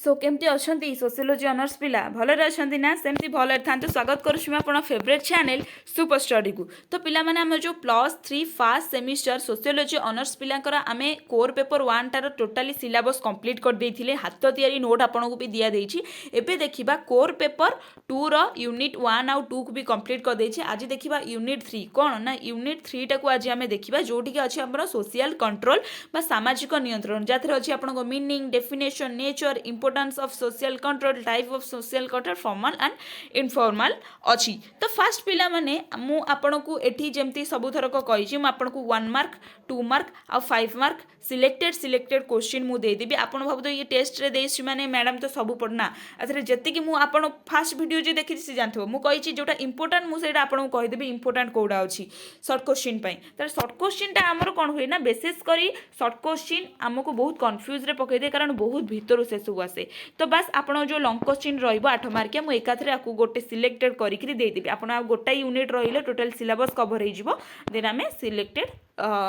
सो केमती अच्छा sociology honours पिला भलरे अच्छा ना सेमती भलरे था स्वागत करुँ आप फेवरेट चैनल सुपर स्टडी को। तो पिला माने आम जो +3 फर्स्ट सेमिस्टर सोशियोलोजी ऑनर्स पिलांकर आमे कोर पेपर 1 टार टोटाली सिलेबस कंप्लीट कर देथिले हाथ तैयारी नोट आपन को भी दिया देछि। एबे देखिबा कोर पेपर 2 रो यूनिट 1 आउ 2 को भी कंप्लीट कर देछि। आज देखिबा यूनिट 3 कोन ना यूनिट 3 टा को आज आमे देखिबा जोठी के अछि हमर सोशल कंट्रोल बा सामाजिक नियंत्रण जाथरे अछि आपन को meaning definition nature importance of social control type of social control formal and informal अच्छी। तो फास्ट पिला माने मु आपन को एठी जेमती सबु थरक कहि मु आपन को 1 मार्क 2 मार्क आ 5 मार्क सिलेक्टेड क्वेश्चन मु दे देबी। आपन भाबु तो ये टेस्ट रे देछि माने मैडम तो सबु पढना अथरे जति कि मु आपन फास्ट वीडियो जे देखि से जानथबो मु कहि जोटा इंपोर्टेंट मु सेटा आपन को कहि देबी इंपोर्टेंट कोडा अछि शॉर्ट क्वेश्चन पई। त शॉर्ट क्वेश्चन ता हमर कोन होय ना विशेष करी शॉर्ट क्वेश्चन हमको बहुत कंफ्यूज रे पकई दे कारण बहुत भीतर से सब आसे। तो बस आपन जो लॉन्ग क्वेश्चन रहिबो 8 मार्किया मु एकाथरे आकु गोटे सिलेक्टेड करिकरी दे देबी। आपन आ गोटा यूनिट रहिले टोटल सिलेबस कवर हो जिवो देन आमे सिलेक्टेड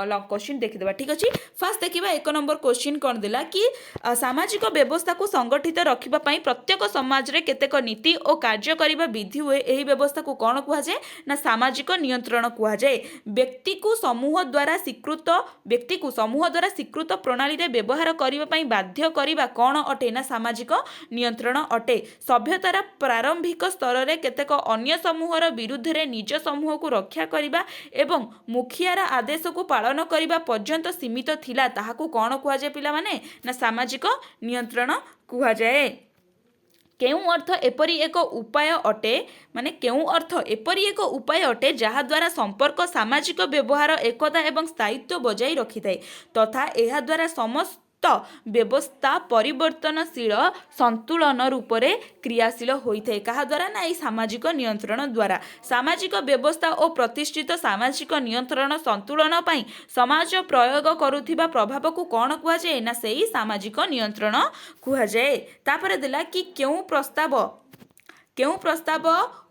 लॉन्ग क्वेश्चन देखिदेबा। ठीक अछि फर्स्ट देखिबा 1 नंबर क्वेश्चन कोन देला कि सामाजिक व्यवस्था को संगठित रखिबा पई प्रत्येक समाज रे केतेक नीति और कार्य करिबा विधि हुए एही व्यवस्था को कोन कुहा जाय ना सामाजिक नियंत्रण कुहा जाय। व्यक्ति को समूह द्वारा स्वीकृत प्रणाली रे व्यवहार करिबा पई बाध्य करिबा कोन अटे ना सामाजिक नियंत्रण अटे। सभ्यतार प्रारंभिक स्तर रे केतेक अन्य समूहर विरुद्ध रे निज समूह को रक्षा करिबा एवं मुखियार आदेश को पालन करिबा पर्यंत सीमित थिला ताहाकू कोन कुहा जाय पिला माने ना सामाजिक नियंत्रण कुहा जाय। केउ अर्थ एपरी एक उपाय अटे माने केउ अर्थ एपरी एक उपाय अटे जहा द्वारा संपर्क सामाजिक व्यवहार एकता एवं स्थायित्व बजाई रखिथाय तथा एहा द्वारा समस्त व्यवस्था परिवर्तनशील संतुलन रूप से क्रियाशील होइथे कहा द्वारा ना ई सामाजिक नियंत्रण द्वारा। सामाजिक व्यवस्था और प्रतिष्ठित सामाजिक नियंत्रण संतुलन पाई समाज प्रयोग करुथिबा प्रभाव को कौन कुहा जाए ना सेही सामाजिक नियंत्रण कुहा जाए। तापर देला कि केउ प्रस्ताव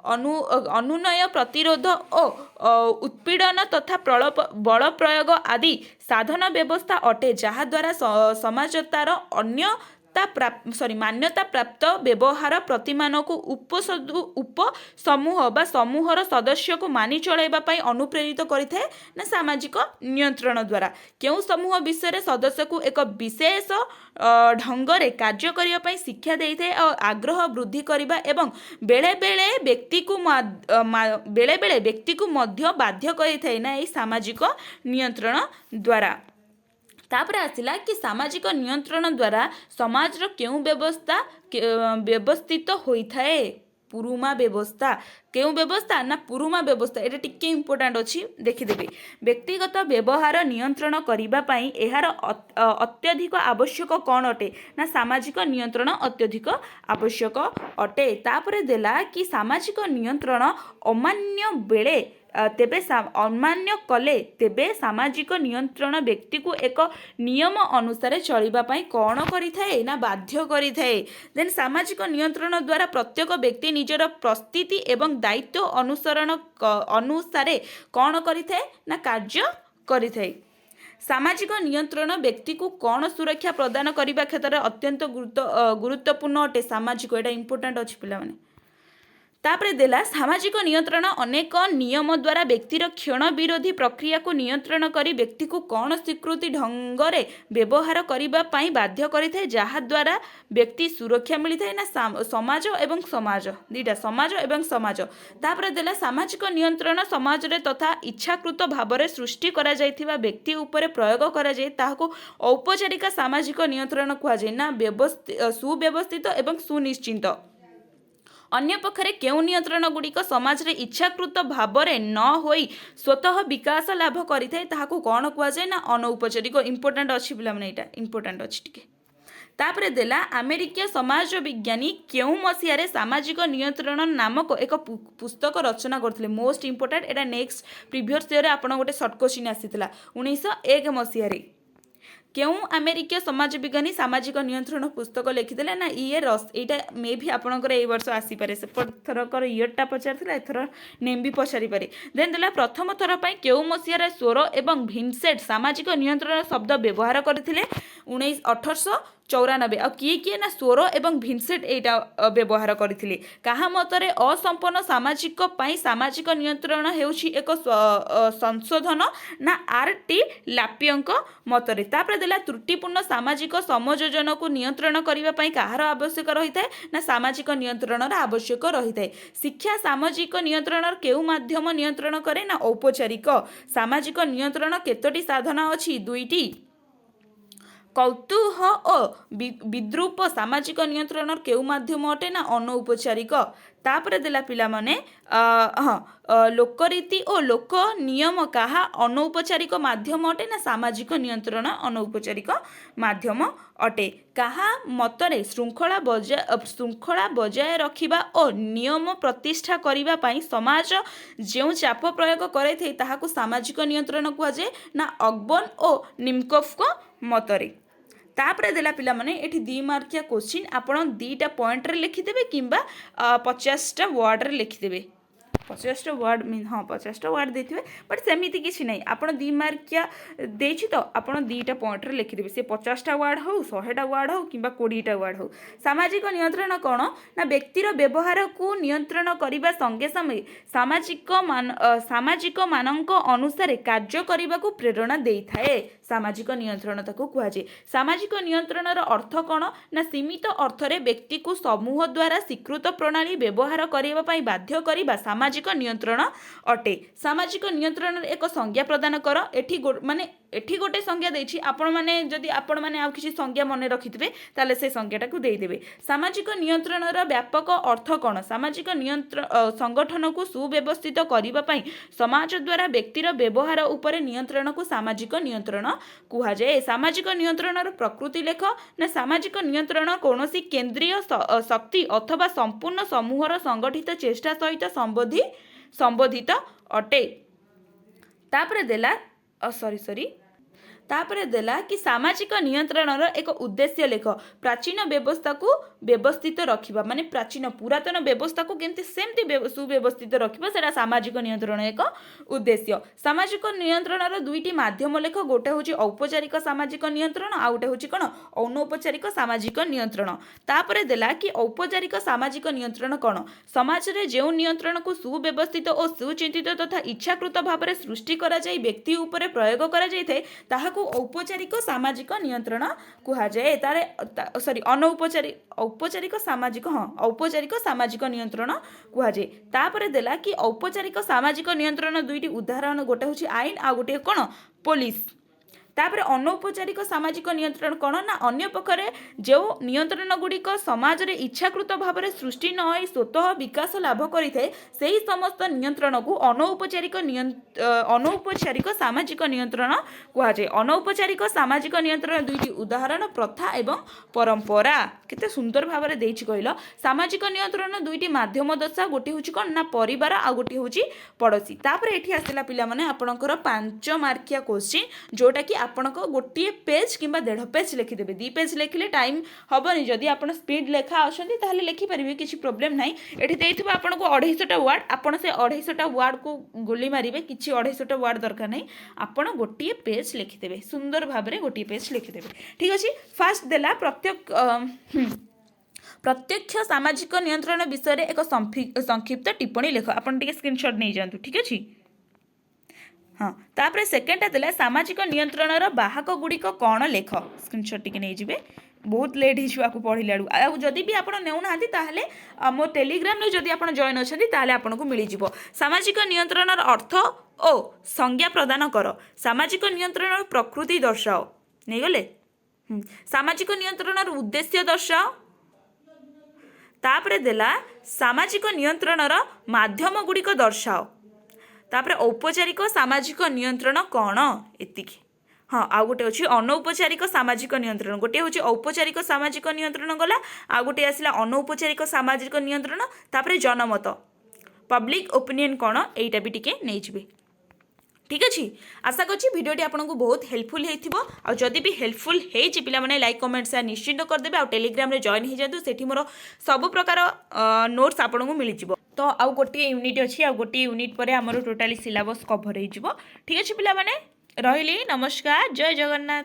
अनुनय प्रतिरोध और उत्पीड़न तथा बल प्रयोग आदि साधन व्यवस्था अटे जहा द्वारा समाजतार अन्य मान्यता प्राप्त व्यवहार प्रतिमान को उप समूह बा समूहर सदस्य को मानि चलैबा पई अनुप्रेरित करिथे ना सामाजिक नियंत्रण द्वारा। केउ समूह विषय सदस्य को एक विशेष ढंग रे कार्य करिया पई शिक्षा देइथे और आग्रह वृद्धि करिबा एवं बेले बेले व्यक्ति को मध्य बाध्य करिथे ना ए सामाजिक नियंत्रण द्वारा। तापर आसिला कि सामाजिक नियंत्रण द्वारा समाज रो केउ व्यवस्था व्यवस्थित होइथाए पुरुमा व्यवस्था केउ व्यवस्था ना पुरुमा व्यवस्था एटा टिके इंपोर्टेंट अछि देखिदेबे। व्यक्तिगत व्यवहार नियंत्रण करिबा पई एहार अत्यधिक आवश्यक कोन अटे ना सामाजिक नियंत्रण अत्यधिक आवश्यक अटे। तापर देला कि सामाजिक नियंत्रण अमान्य बेले तेबे अमान्य कले तेबे सामाजिक नियंत्रण व्यक्ति को एक नियम अनुसार चलिबा पई कोन करिथाए ना बाध्य करिथाए। देन सामाजिक नियंत्रण द्वारा प्रत्येक व्यक्ति निजर परिस्थिति एवं दायित्व अनुसारे कोन करिथाए ना कार्य करिथाए। सामाजिक नियंत्रण व्यक्ति को कौन सुरक्षा प्रदान करने क्षेत्र में अत्यंत गुरुत्वपूर्ण अटे सामाजिक एटा इंपोर्टेंट अच्छी पिला माने। तापरे देला सामाजिक नियंत्रण अनेक नियम द्वारा व्यक्तिर क्षण विरोधी प्रक्रिया को नियंत्रण करी व्यक्ति को कौन स्वीकृति ढंग रे व्यवहार करिबा पई बाध्य करिथे जहा द्वारा व्यक्ति सुरक्षा मिलिथे ना समाज एवं समाज दीटा समाज एवं समाज। तापरे देला सामाजिक नियंत्रण समाज रे तथा इच्छाकृत भाव रे सृष्टि करा जायथिबा व्यक्ति उपरे प्रयोग करा जाय ताहाको औपचारिक सामाजिक नियंत्रण कुहा जाय ना सुव्यवस्थित एवं सुनिश्चित। अन्य पक्षरे केउ नियंत्रण गुड़िक समाज रे इच्छाकृत भाव रे न होई स्वतः विकास लाभ करिथाय ताहाको कोन कुहा जाय ना अनौपचारिक इंपोर्टेंट अछि पिला माने एटा इंपोर्टेंट अछि टिके। तापरे देला अमेरिकीय समाज विज्ञानी केउ मसिया रे सामाजिक नियंत्रण नामक एक पुस्तक रचना करथिले मोस्ट इंपोर्टेंट एटा नेक्स्ट प्रीवियस ईयर रे आपण गोटे शॉर्ट क्वेश्चन आसीथिला 1901 मसिया रे केउ अमेरिकीय समाज विज्ञानी सामाजिक नियंत्रण पुस्तक लिखिदेले ना एटा मे भी आपणकर ए वर्ष आसी पारे से थरकर इयरटा पचार एथर नेम भी पचारि पारे। देन देला प्रथम थर पई केउ मसिया सोरो एवं भिनसेट सामाजिक नियंत्रण शब्द व्यवहार करथिले 1874 चौरानबे आ किए किए ना सोरो एवं भिनसेंट एटा व्यवहार करथिले कहा मतरे असंपन्न सामाजिक पाई सामाजिक नियंत्रण हेउछि एक संशोधन ना आर.टी. लापियंक मतरे तापर देला त्रुटिपूर्ण सामाजिक समयोजन को नियंत्रण करबा पाई कहार आवश्यक रही थाए ना सामाजिक नियंत्रण आवश्यक रही थाए शिक्षा सामाजिक नियंत्रण केउ माध्यम नियंत्रण करे ना औपचारिक सामाजिक नियंत्रण केतोटी साधन अछि दुईटी कौतूह ओ विद्रूप सामाजिक नियंत्रण केउ माध्यम अटे ना अनौपचारिक तापर देला पिला माने लोकरीति और लोक नियम कहा अनौपचारिक माध्यम अटे ना सामाजिक नियंत्रण अनौपचारिक माध्यम अटे कहा मतरे श्रृंखला बजाय रखिबा और नियम प्रतिष्ठा करिबा पाई समाज जेउ चाप प्रयोग करे थे ताहाकु सामाजिक नियंत्रण कुहा जाय ना अकबन और निमकोफ को मतरे तापर देला पिला माने एठी 2 मार्किया क्वेश्चन आपण 2टा पॉइंट रे लिखिदेबे किंबा 50टा वर्ड रे लिखिदेबे 50टा वर्ड मीन हाँ 50टा वर्ड देथिबे बट सेमिति किछि नै आपण 2 मार्किया देछि तो आपण 2टा पॉइंट रे लिखिदेबे से 50टा वर्ड हो 100टा वर्ड हो किंबा 20टा वर्ड हो सामाजिक नियंत्रण कोन ना व्यक्तिर व्यवहार को नियंत्रण करिबा संगे संगे सामाजिक मानक अनुसार कार्य करिबा को प्रेरणा देई थाए सामाजिक नियंत्रण ताको कुहा जे सामाजिक नियंत्रणर अर्थ कोन ना सीमित अर्थरे व्यक्ति को समूह द्वारा स्वीकृत प्रणाली व्यवहार करिबा पई बाध्य करिबा सामाजिक नियंत्रण अटे सामाजिक नियंत्रण एक संज्ञा प्रदान कर एठी गोटे संज्ञा देछि आपण माने जदि आपण माने आ किछि संज्ञा मने रखिथिबे ताले से संज्ञाटा को देई देबे सामाजिक नियंत्रणर व्यापक अर्थ कोन सामाजिक नियंत्रण संगठन को सुव्यवस्थित करिबा पई समाज द्वारा व्यक्तिर व्यवहार उपरे नियंत्रण को सामाजिक नियंत्रण कुहा जाए सामाजिक नियंत्रणर प्रकृति लेख ना सामाजिक नियंत्रण कोनोसी केंद्रीय शक्ति अथवा संपूर्ण समूहर संगठित चेष्टा सहित संबोधित अटे तापर देला तापर देला कि सामाजिक नियंत्रणर एक उद्देश्य लेख प्राचीन व्यवस्था को व्यवस्थित रखिबा माने प्राचीन पुरातन व्यवस्था को केमती सेमती सुव्यवस्थित रखिबा सेटा सामाजिक नियंत्रण एक उद्देश्य सामाजिक नियंत्रणर दुईटी माध्यम लेख गोटे होची औपचारिक सामाजिक नियंत्रण आ गोटे होची कोन अनौपचारिक सामाजिक नियंत्रण तापर देला कि औपचारिक सामाजिक नियंत्रण कोन समाज रे जेउ नियंत्रण को सुव्यवस्थित और सुचिंतित तथा इच्छाकृत भाव में सृष्टि करा जाय व्यक्ति उपरे प्रयोग करा जाय थे ताहाकु औपचारिक सामाजिक नियंत्रण कुहा जाए तारे औपचारिक सामाजिक नियंत्रण कुहा जाए तापर देला कि औपचारिक सामाजिक नियंत्रण दुईटी उदाहरण गोटे होची आईन आ गोटे कोन पुलिस तापर अनौपचारिक सामाजिक नियंत्रण कोन ना अन्य पक्षरे जो नियंत्रण गुड़िक समाज रे इच्छाकृत भाव में सृष्टि न होई स्वतः विकास लाभ करिथे सेही समस्त नियंत्रण को अनौपचारिक सामाजिक नियंत्रण कुहा जाय अनौपचारिक सामाजिक नियंत्रण दुईटी उदाहरण प्रथा एवं परंपरा केते सुंदर भाव में देछि कहलो सामाजिक नियंत्रण दुईटी माध्यम दशा गोटे होची कोन ना परिवार आ गोटे होची पड़ोसी तापर एठी आसिला पिला माने आपनकर 5 मार्किया क्वेश्चन जोटा कि आपनक गोटे पेज किंबा 1.5 पेज लिखिदेबे 2 पेज लिखिले टाइम हबनी जदि आपन स्पीड लेखा अछंती ताहले लिखि परिबे किछि प्रॉब्लम नाही एठी देइथिबा आपनको 250टा वर्ड आपन से 250टा वर्ड को गोली मारिबे किछि 250टा वर्ड दरकार नाही आपन गोटे पेज लिखिदेबे सुंदर भाबरे गोटे पेज लिखिदेबे ठीक अछि फास्ट देला प्रत्यक्ष सामाजिक नियंत्रण विषय रे एक संक्षिप्त टिप्पणी लेख आपन टिके स्क्रीनशॉट नै जानतु ठीक अछि हाँ तापर सेकेंडटा देला सामाजिक नियंत्रणर बाहक गुड़िक कौन लेख स्क्रीनशॉट टिके नहीं जिबे बहुत लेट हो पढ़िला जदि भी आपड़ नेउना ताहले मो टेलीग्राम रे जदि आपड़ जॉइन अछंती ताहले आपनको मिली जिवो सामाजिक नियंत्रणर अर्थ ओ संज्ञा प्रदान कर सामाजिक नियंत्रणर प्रकृति दर्शाओ नहीं गले सामाजिक नियंत्रणर उद्देश्य दर्शाओ तापर देला सामाजिक नियंत्रणर माध्यम गुड़िक दर्शाओ तापर औपचारिक सामाजिक नियंत्रण कौन एतिकी हाँ आ गोटे अच्छी अनौपचारिक सामाजिक नियंत्रण गोटे हूँ औपचारिक सामाजिक नियंत्रण गला आ गोटे आसला अनौपचारिक सामाजिक नियंत्रण तापर जनमत पब्लिक ओपिनियन कौन एटा भी टिके नहीं जिबे ठीक अच्छे आशा करछि भिडियोटी आपको बहुत हेल्पफुल होइथिबो आ जदि भी हेल्पफुल होइछि पिला माने लाइक कमेंट शेयर निश्चित करदेबे आ टेलीग्राम रे जॉइन हो जातु सेठी मोर सब प्रकार नोट्स आपको मिल जिवो तो आउ गोटे यूनिट अच्छी आ गोटे यूनिट पर आमर टोटाली सिलेबस कभर हो ठीक अच्छे पिला माने रहिली नमस्कार जय जगन्नाथ।